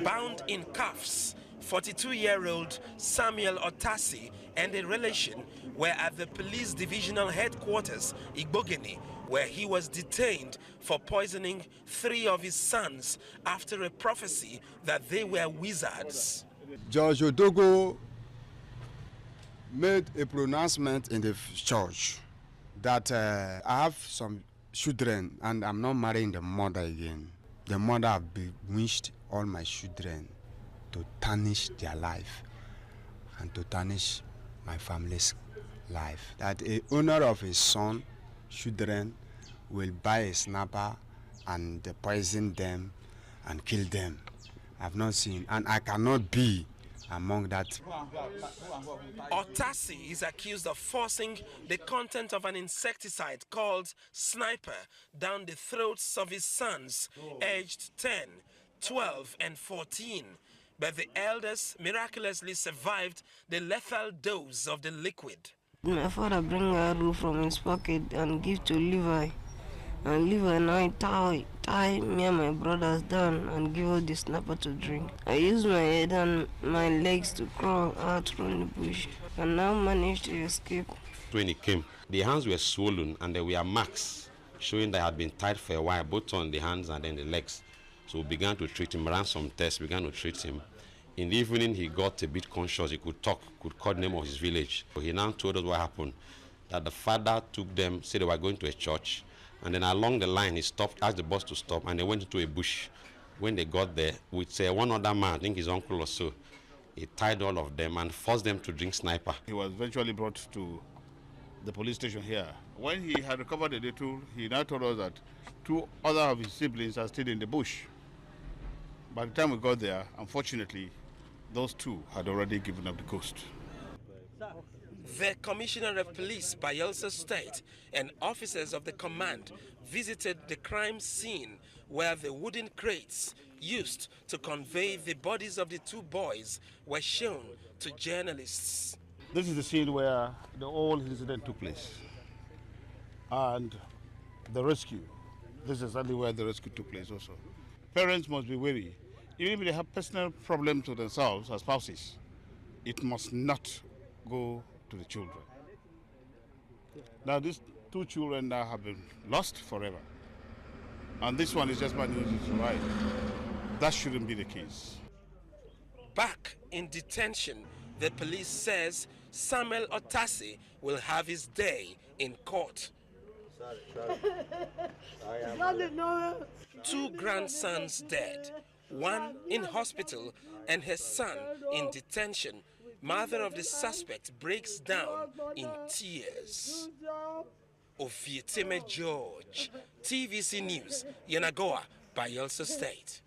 Bound in cuffs, 42-year-old Samuel Otasi and a relation were at the police divisional headquarters, Igbogeni, where he was detained for poisoning 3 of his sons after a prophecy that they were wizards. Judge Odogo made a pronouncement in the church that I have some children and I'm not marrying the mother again. The mother have bewitched all my children to tarnish their life and to tarnish my family's life. That a owner of his son, children, will buy a snapper and poison them and kill them. I've not seen, and I cannot be among that. Otasi is accused of forcing the content of an insecticide called Sniper down the throats of his sons, aged 10, 12, and 14. But the elders miraculously survived the lethal dose of the liquid. My father bring a roof from his pocket and give to Levi. And Levi and I tie me and my brothers down and give us the snapper to drink. I use my head and my legs to crawl out from the bush and now managed to escape. When he came, the hands were swollen and there were marks showing that he had been tied for a while, both on the hands and then the legs. So we began to treat him, ran some tests, began to treat him. In the evening, he got a bit conscious. He could talk, could call the name of his village. So he now told us what happened, that the father took them, said they were going to a church, and then along the line, he stopped, asked the bus to stop, and they went into a bush. When they got there, with one other man, I think his uncle or so, he tied all of them and forced them to drink Sniper. He was eventually brought to the police station here. When he had recovered a little, he now told us that 2 other of his siblings are still in the bush. By the time we got there, unfortunately, those 2 had already given up the ghost. The Commissioner of Police, Bayelsa State, and officers of the command visited the crime scene where the wooden crates used to convey the bodies of the 2 boys were shown to journalists. This is the scene where the whole incident took place. And the rescue, this is exactly where the rescue took place also. Parents must be wary. Even if they have personal problems to themselves as spouses, it must not go to the children. Now these 2 children now have been lost forever. And this one is just managing to survive. That shouldn't be the case. Back in detention, the police says Samuel Otasi will have his day in court. 2 grandsons dead, 1 in hospital and her son in detention. Mother of the suspect breaks down in tears. Ofieteme George, TVC News, Yenagoa, Bayelsa State.